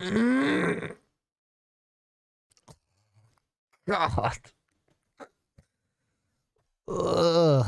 God. Ugh.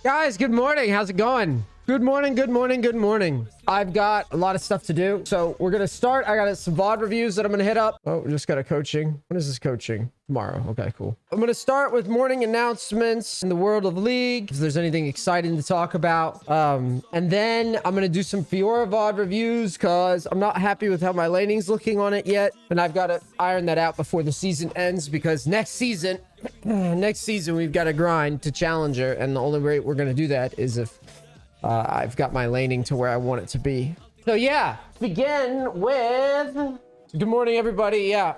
Guys, good morning. How's it going? Good morning, good morning, good morning. I've got a lot of stuff to do, so we're gonna start. I got some VOD reviews that I'm gonna hit up. Oh, we just got a coaching. When is this coaching? Tomorrow. Okay, cool. I'm gonna start with morning announcements in the world of League, if there's anything exciting to talk about. And then I'm gonna do some Fiora VOD reviews because I'm not happy with how my laning's looking on it yet, and I've got to iron that out before the season ends because next season we've got to grind to Challenger, and the only way we're gonna do that is if I've got my laning to where I want it to be. So yeah, begin with good morning, everybody. Yeah,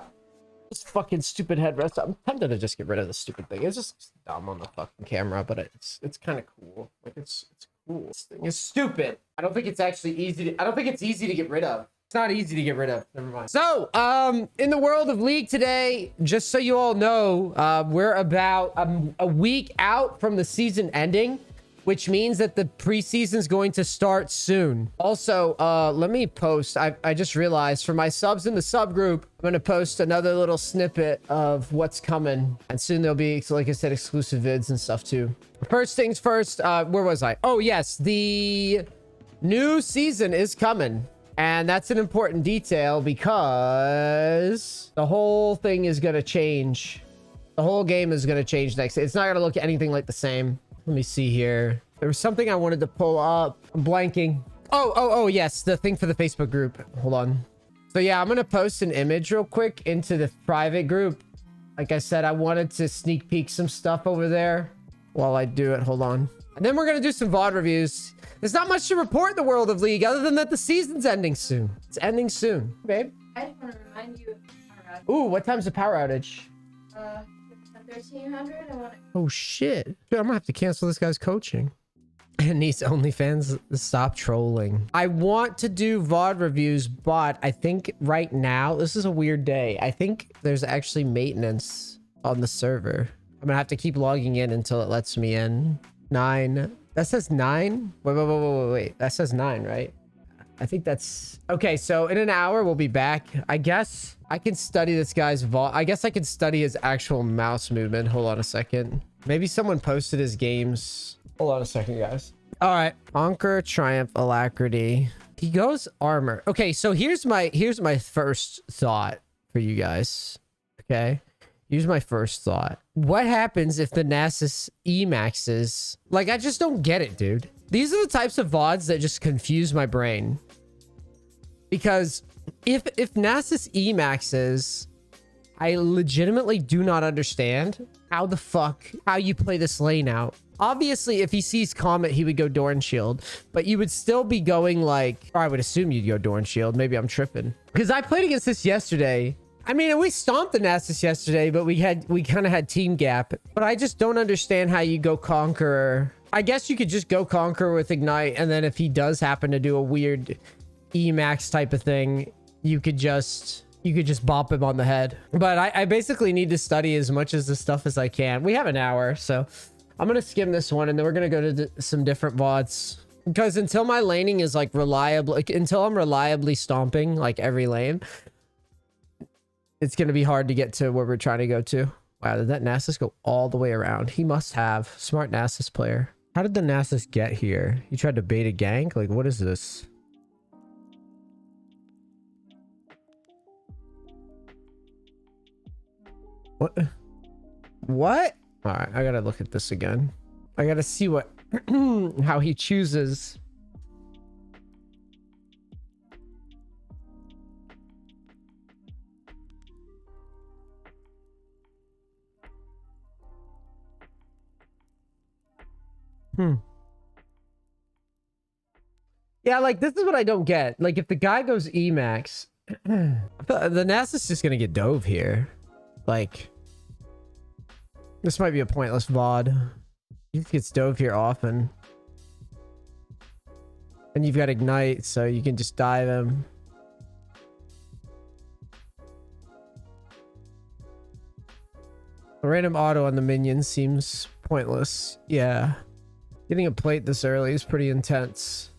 this fucking stupid headrest. I'm tempted to just get rid of this stupid thing. It's just dumb on the fucking camera, but it's kind of cool. Like it's cool. This thing is stupid. I don't think it's actually easy to, I don't think it's easy to get rid of. It's not easy to get rid of. Never mind. So, in the world of League today, just so you all know, we're about a week out from the season ending, which means that the preseason is going to start soon. Also, let me post. I just realized for my subs in the subgroup, I'm going to post another little snippet of what's coming. And soon there'll be, so like I said, exclusive vids and stuff too. First things first, where was I? Oh, yes. The new season is coming. And that's an important detail because the whole thing is going to change. The whole game is going to change next. It's not going to look anything like the same. Let me see here. There was something I wanted to pull up. I'm blanking. Oh, yes. The thing for the Facebook group. Hold on. So yeah, I'm going to post an image real quick into the private group. Like I said, I wanted to sneak peek some stuff over there while I do it. Hold on. And then we're going to do some VOD reviews. There's not much to report in the world of League other than that the season's ending soon. It's ending soon. Babe? I just want to remind you of power outage. Ooh, what time's the power outage? 1300. Oh, shit. Dude, I'm going to have to cancel this guy's coaching. And NEACE OnlyFans, stop trolling. I want to do VOD reviews, but I think right now, this is a weird day. I think there's actually maintenance on the server. I'm going to have to keep logging in until it lets me in. 9. That says 9? Wait. That says 9, right? I think that's... Okay, so in an hour, we'll be back. I guess I can study this guy's VOD. I guess I can study his actual mouse movement. Hold on a second. Maybe someone posted his games. Hold on a second, guys. All right. Conquer, Triumph, Alacrity. He goes armor. Okay, so here's my first thought for you guys. Okay? Here's my first thought. What happens if the Nasus E-maxes? Like, I just don't get it, dude. These are the types of VODs that just confuse my brain. Because if Nasus E-maxes, I legitimately do not understand how you play this lane out. Obviously, if he sees Comet, he would go Dorn Shield. But you would still be going like... Or I would assume you'd go Dorn Shield. Maybe I'm tripping. Because I played against this yesterday. I mean, we stomped the Nasus yesterday, but we kind of had team gap. But I just don't understand how you go Conqueror. I guess you could just go Conqueror with Ignite, and then if he does happen to do a weird E-max type of thing, you could just bop him on the head. But I basically need to study as much of this stuff as I can. We have an hour, so I'm going to skim this one, and then we're going to go to some different VODs. Because until my laning is like reliable, until I'm reliably stomping like every lane, it's going to be hard to get to where we're trying to go to. Wow, did that Nasus go all the way around? He must have. Smart Nasus player. How did the Nasus get here? He tried to bait a gank? Like, what is this? What? What? All right, I got to look at this again. I got to see what... how he chooses... Yeah, like, this is what I don't get. Like, if the guy goes E-max, the Nasus is just gonna get dove here. Like, this might be a pointless VOD. He gets dove here often. And you've got Ignite, so you can just dive him. A random auto on the minion seems pointless. Yeah. Getting a plate this early is pretty intense.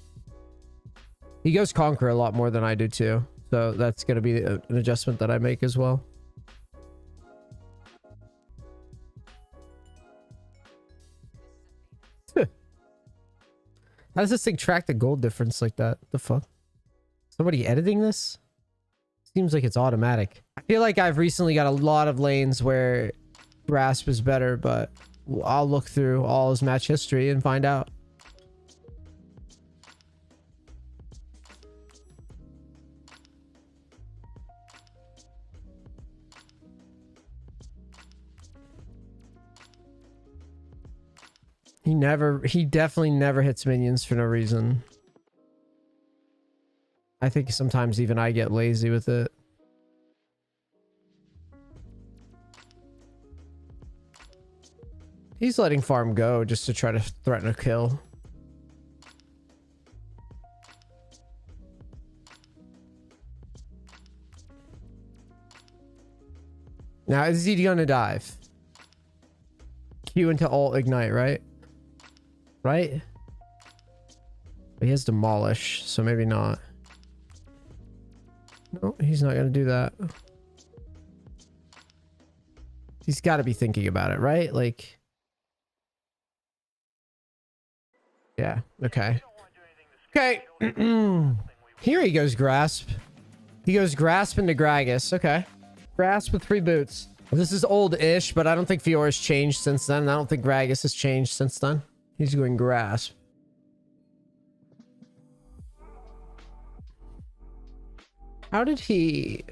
He goes Conquer a lot more than I do too. So that's going to be an adjustment that I make as well. How does this thing track the gold difference like that? The fuck? Somebody editing this? Seems like it's automatic. I feel like I've recently got a lot of lanes where Grasp is better, but I'll look through all his match history and find out. He definitely never hits minions for no reason. I think sometimes even I get lazy with it. He's letting farm go just to try to threaten a kill. Now, is he gonna dive? Q into ult ignite, right? Right? He has demolish, so maybe not. No, he's not gonna do that. He's got to be thinking about it, right? Like, yeah. Okay. Okay. Here he goes Grasp. He goes Grasp into Gragas. Okay. Grasp with 3 boots. This is old-ish, but I don't think Fiora's changed since then. I don't think Gragas has changed since then. He's going Grasp. How did he...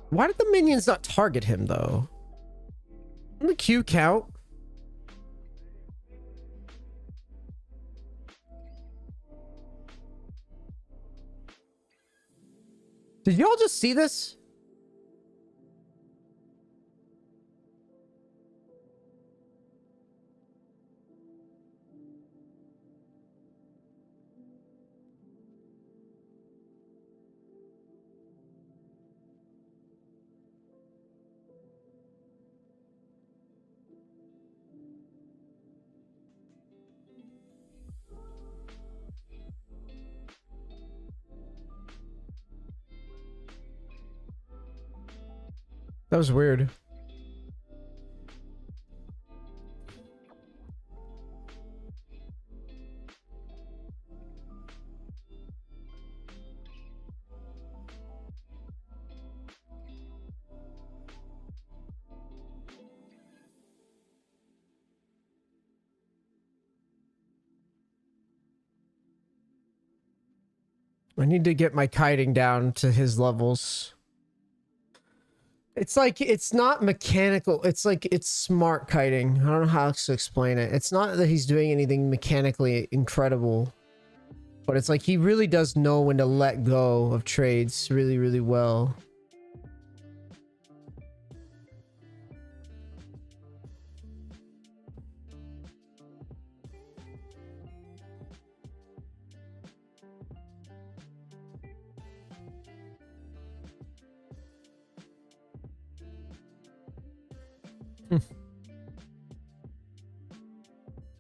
Why did the minions not target him, though? Doesn't the Q count? Did y'all just see this? That was weird. I need to get my kiting down to his levels. It's like, it's not mechanical. It's like, it's smart kiting. I don't know how else to explain it. It's not that he's doing anything mechanically incredible, but it's like he really does know when to let go of trades really, really well.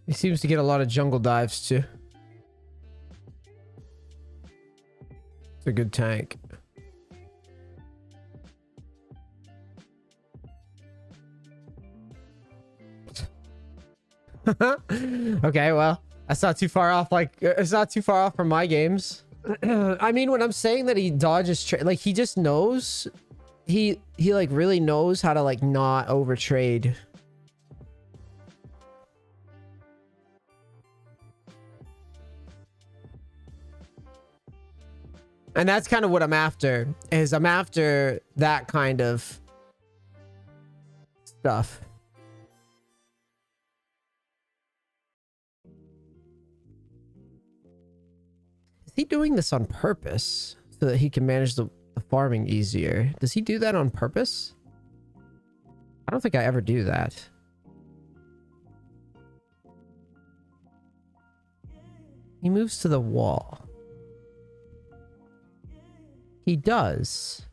He seems to get a lot of jungle dives too. It's a good tank. Okay, well, that's not too far off. Like, it's not too far off from my games. I mean, when I'm saying that he dodges like he just knows, he like really knows how to like not overtrade. And that's kind of what I'm after, is I'm after that kind of stuff. Is he doing this on purpose so that he can manage the farming easier? Does he do that on purpose? I don't think I ever do that. He moves to the wall. He does.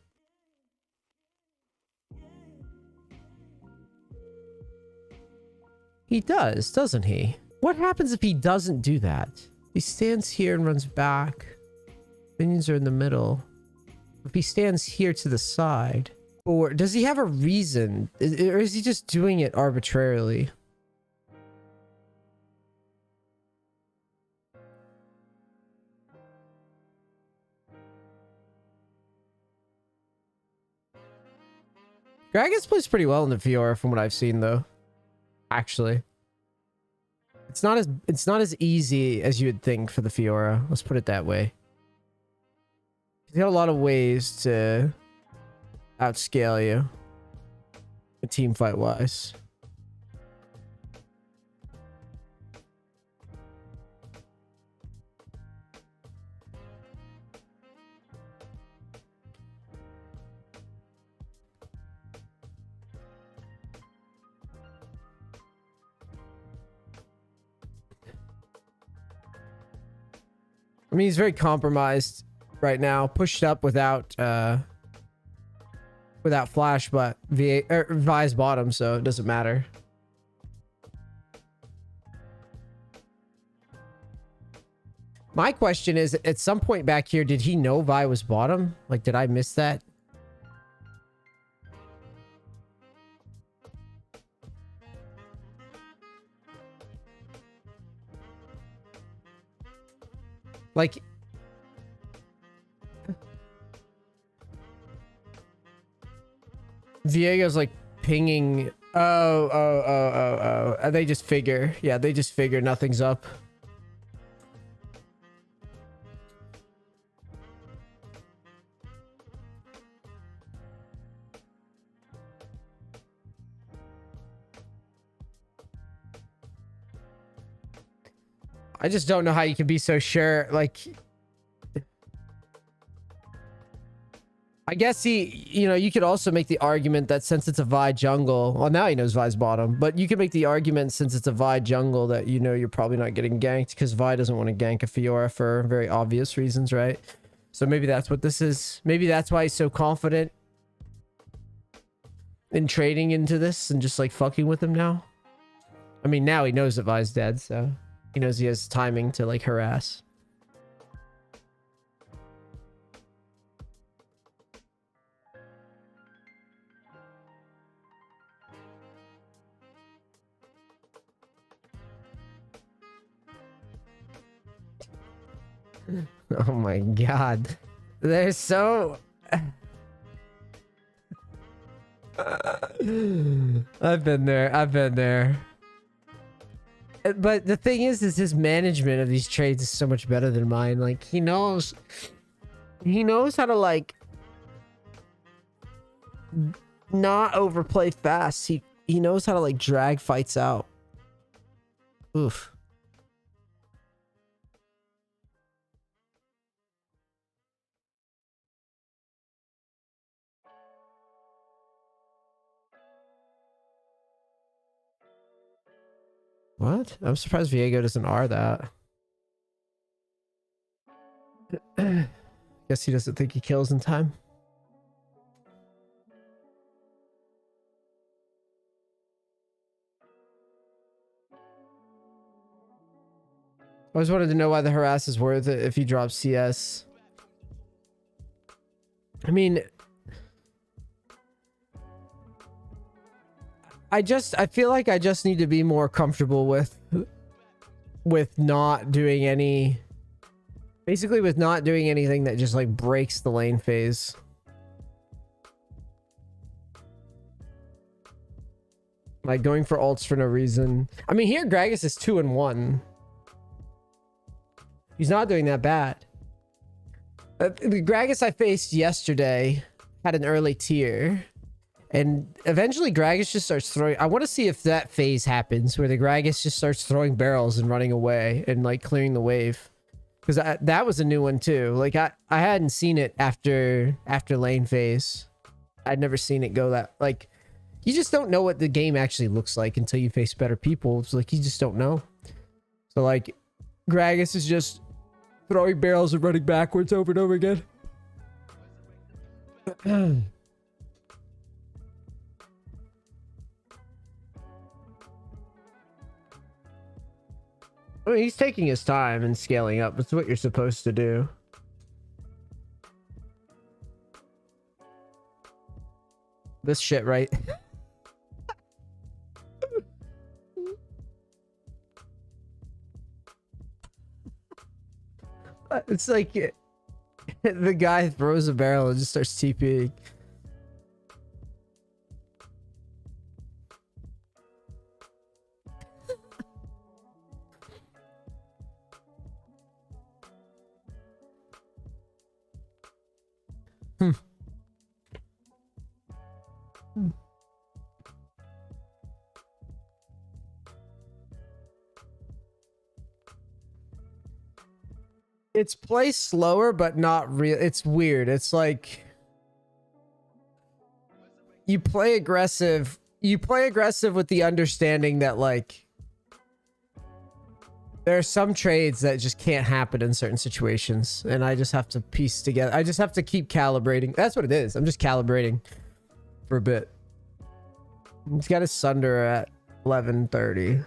He does, doesn't he? What happens if he doesn't do that? He stands here and runs back. Minions are in the middle. If he stands here to the side, or does he have a reason? Or is he just doing it arbitrarily? Gragas plays pretty well in the Fiora from what I've seen though. Actually. It's not as easy as you would think for the Fiora. Let's put it that way. He's got a lot of ways to outscale you. Team fight wise. I mean, he's very compromised right now, pushed up without flash, but Vi's bottom, so it doesn't matter. My question is, at some point back here, did he know Vi was bottom? Like, did I miss that? Like, Viego's like pinging. Oh. They just figure. Yeah, they just figure nothing's up. I just don't know how you can be so sure. Like, I guess you could also make the argument that since it's a Vi jungle, well, now he knows Vi's bottom, but you can make the argument since it's a Vi jungle that you're probably not getting ganked because Vi doesn't want to gank a Fiora for very obvious reasons, right? So maybe that's what this is. Maybe that's why he's so confident in trading into this and just like fucking with him now. I mean, now he knows that Vi's dead, so he knows he has timing to like harass. Oh my god. They're so... I've been there. But the thing is his management of these trades is so much better than mine. Like, he knows how to like not overplay fast. He knows how to like drag fights out. Oof. What? I'm surprised Viego doesn't R that. Guess he doesn't think he kills in time. I always wanted to know why the harass is worth it if he drops CS. I mean, I feel like I just need to be more comfortable with not doing any, basically with not doing anything that just like breaks the lane phase. Like going for ults for no reason. I mean, here Gragas is 2-1. He's not doing that bad. The Gragas I faced yesterday had an early tier. And eventually Gragas just starts throwing... I want to see if that phase happens where the Gragas just starts throwing barrels and running away and like clearing the wave. Because that was a new one too. Like I hadn't seen it after lane phase. I'd never seen it go that... Like, you just don't know what the game actually looks like until you face better people. It's like, you just don't know. So like, Gragas is just throwing barrels and running backwards over and over again. I mean, he's taking his time and scaling up. That's what you're supposed to do. This shit, right? It's like the guy throws a barrel and just starts TPing. It's placed slower, but not real. It's weird. It's like you play aggressive. You play aggressive with the understanding that like there are some trades that just can't happen in certain situations, and I just have to piece together. I just have to keep calibrating. That's what it is. I'm just calibrating for a bit. He's got his sunder at 11:30.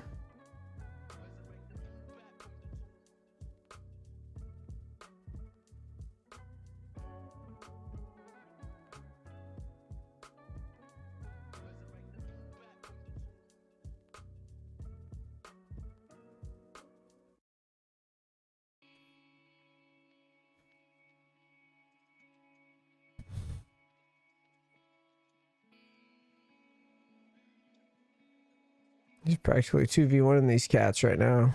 He's practically 2v1 in these cats right now.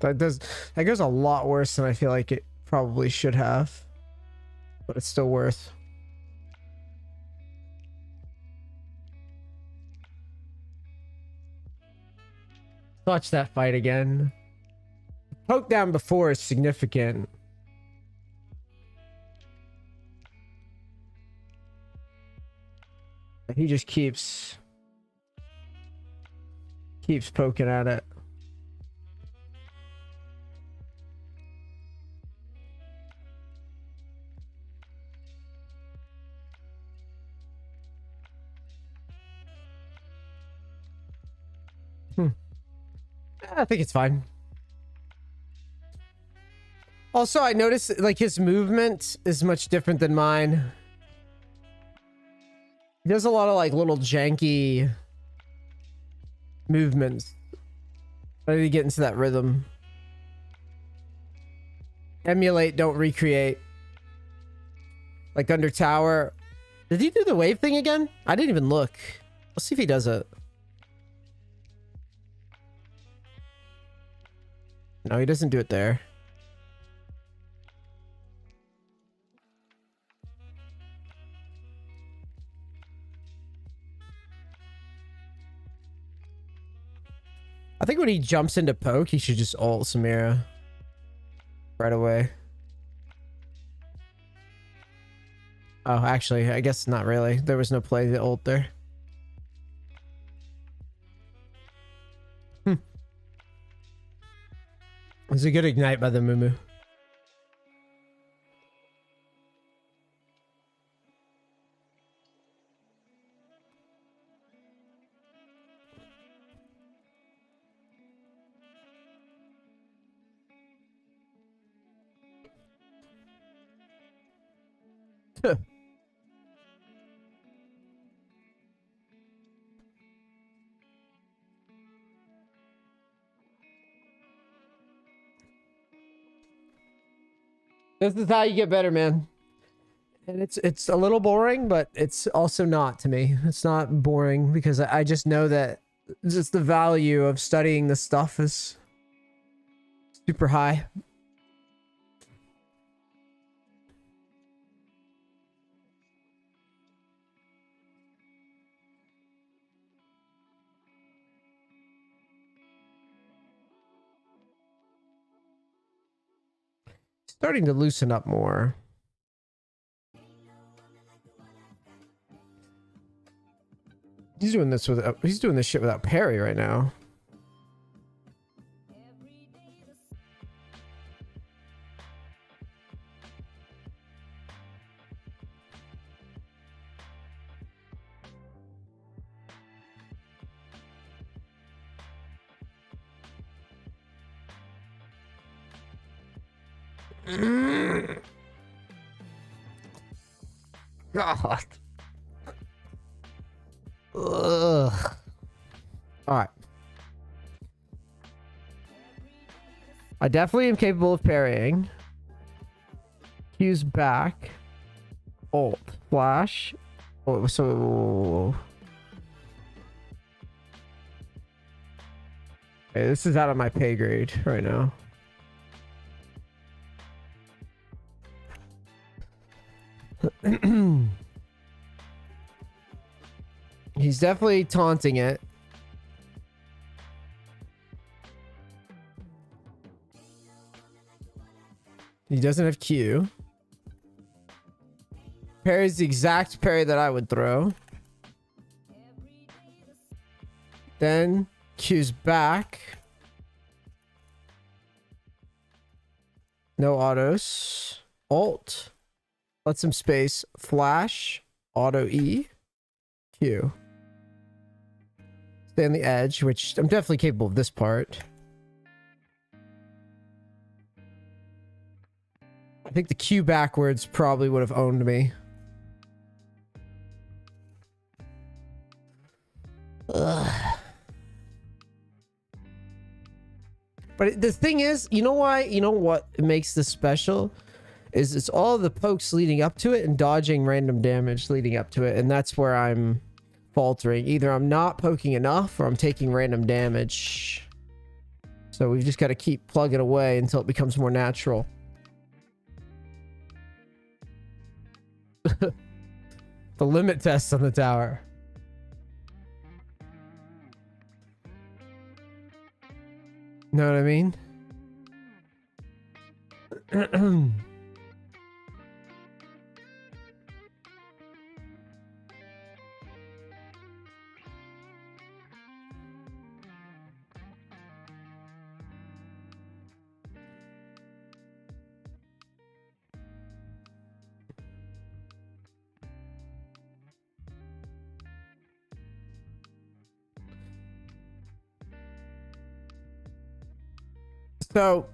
That goes a lot worse than I feel like it probably should have, but it's still worth. Watch that fight again. Poke down before is significant. He just keeps poking at it. I think it's fine. Also, I noticed like his movement is much different than mine. He does a lot of like little janky movements. I need to get into that rhythm. Emulate, don't recreate. Like under tower. Did he do the wave thing again? I didn't even look. Let's see if he does it. No, he doesn't do it there. I think when he jumps into poke, he should just ult Samira right away. Oh, actually, I guess not really. There was no play to ult there. It was a good ignite by the Mumu. This is how you get better, man. And it's a little boring, but it's also not to me. It's not boring because I just know that just the value of studying this stuff is super high. Starting to loosen up more. He's doing this shit without parry right now. God. Ugh. All right. I definitely am capable of parrying. Q's back. Alt. Flash. Oh, so... Okay, this is out of my pay grade right now. He's definitely taunting it. He doesn't have Q. Parry's the exact parry that I would throw. Then Q's back. No autos. Alt. Let some space. Flash. Auto E. Q. Stay on the edge, which I'm definitely capable of this part. I think the Q backwards probably would have owned me. Ugh. But the thing is, you know why? You know what makes this special? Is it's all the pokes leading up to it and dodging random damage leading up to it. And that's where I'm faltering. Either I'm not poking enough or I'm taking random damage. So we've just got to keep plugging away until it becomes more natural. The limit test on the tower. Know what I mean? So,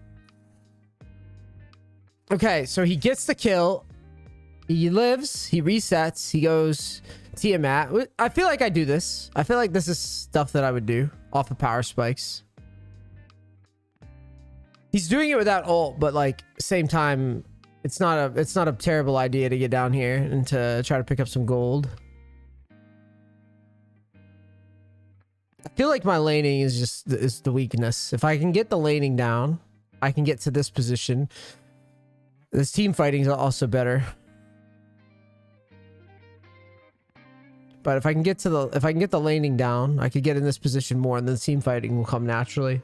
okay, so he gets the kill. He lives. He resets. He goes Tiamat. I feel like I do this. I feel like this is stuff that I would do off of power spikes. He's doing it without ult, but like same time, it's not a terrible idea to get down here and to try to pick up some gold. I feel like my laning is the weakness. If I can get the laning down, I can get to this position. This team fighting is also better. But if I can get the laning down, I could get in this position more, and then team fighting will come naturally.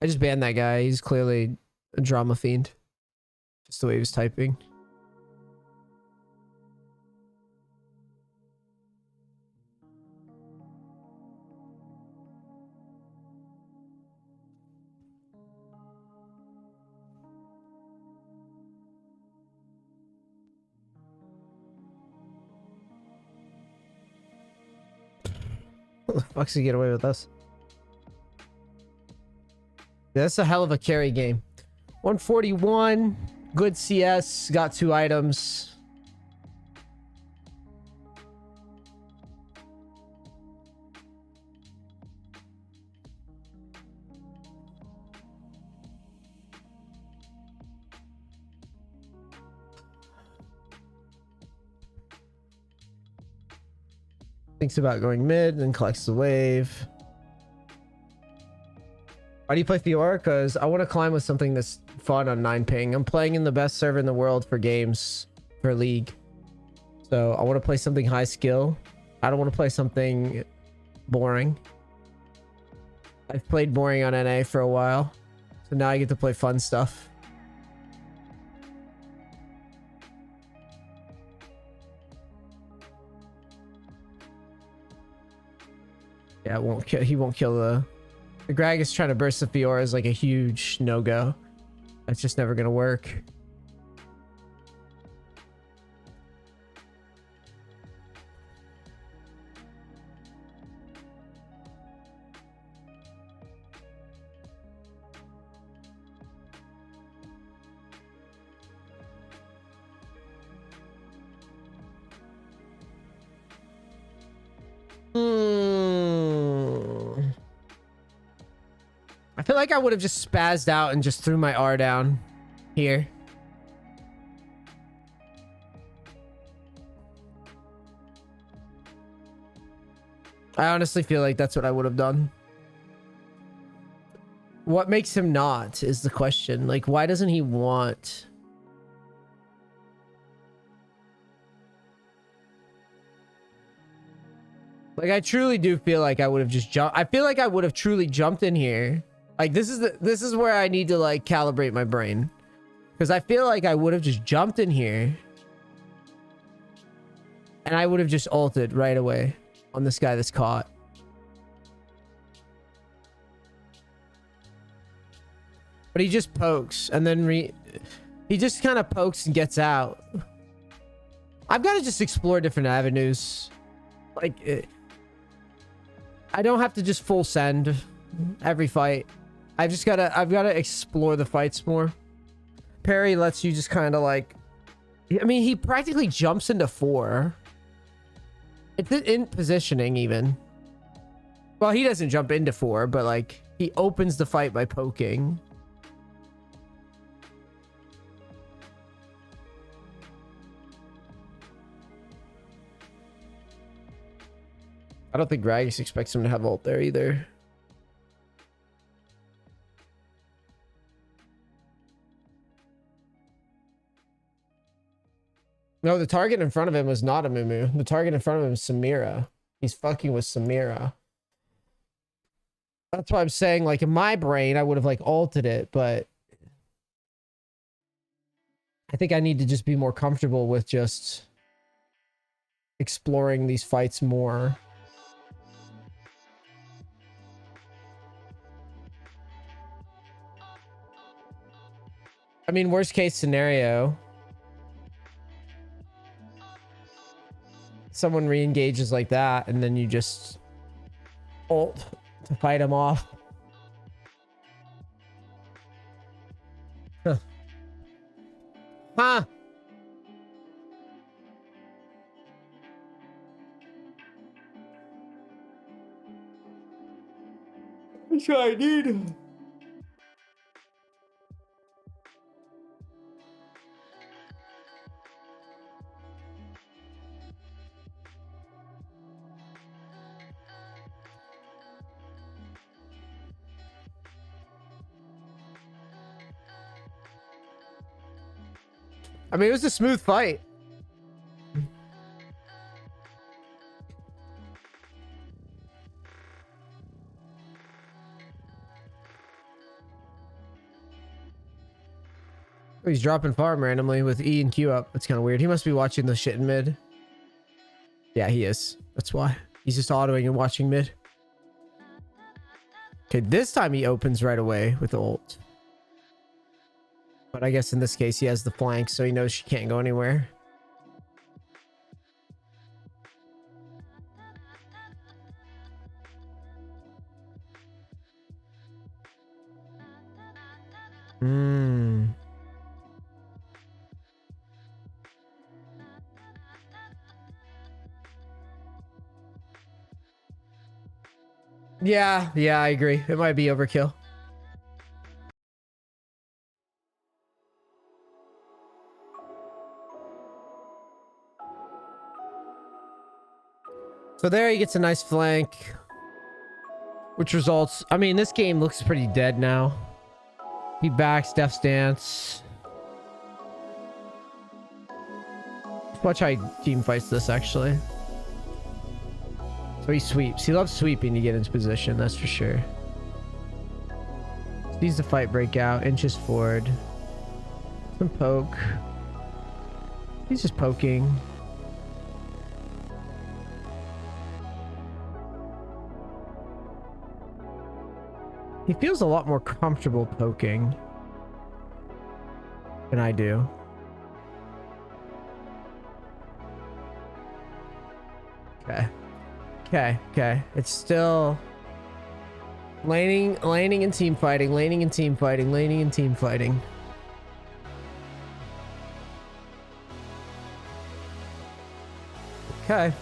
I just banned that guy. He's clearly a drama fiend. Just the way he was typing. How the fuck's he get away with us? Yeah, that's a hell of a carry game. 141. Good CS. Got 2 items. Thinks about going mid, then collects the wave. Why do you play Fiora? Because I want to climb with something that's fun on 9 ping. I'm playing in the best server in the world for games, for League. So I want to play something high skill. I don't want to play something boring. I've played boring on NA for a while. So now I get to play fun stuff. Yeah, it won't kill. He won't kill the Gragas trying to burst the Fiora is like a huge no-go. That's just never gonna work. feel like I would have just spazzed out and just threw my R down here. I honestly feel like that's what I would have done. What makes him not is the question. Like, why doesn't he want... Like, I truly do feel like I would have just jumped. I feel like I would have truly jumped in here. Like, this is where I need to, like, calibrate my brain. Because I feel like I would have just jumped in here. And I would have just ulted right away on this guy that's caught. But he just pokes. And then he just kind of pokes and gets out. I've got to just explore different avenues. Like... I don't have to just full send every fight. I've got to explore the fights more. Parry lets you just kind of like, I mean, he practically jumps into 4. It's in positioning even. Well, he doesn't jump into 4, but like he opens the fight by poking. I don't think Gragas expects him to have ult there either. No, the target in front of him was not a Mumu. The target in front of him is Samira. He's fucking with Samira. That's why I'm saying, like, in my brain, I would have, like, ulted it, but... I think I need to just be more comfortable with just... exploring these fights more. I mean, worst case scenario, someone re-engages like that, and then you just ult to fight him off. Huh. Huh. That's what I need. I mean, it was a smooth fight. Oh, he's dropping farm randomly with E and Q up. That's kind of weird. He must be watching the shit in mid. Yeah, he is. That's why. He's just autoing and watching mid. Okay, this time he opens right away with ult. But I guess in this case, he has the flank, so he knows she can't go anywhere. Yeah, I agree. It might be overkill. So there he gets a nice flank, which results... I mean, this game looks pretty dead now. He backs Death's Dance. Let's watch how he team fights this, actually. So he sweeps. He loves sweeping to get into position, that's for sure. Sees the fight break out, inches forward. Some poke. He's just poking. He feels a lot more comfortable poking than I do. Okay. It's still laning and team fighting, laning and team fighting, laning and team fighting. Okay.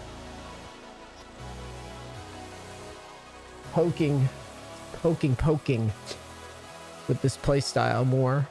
Poking. with this play style more.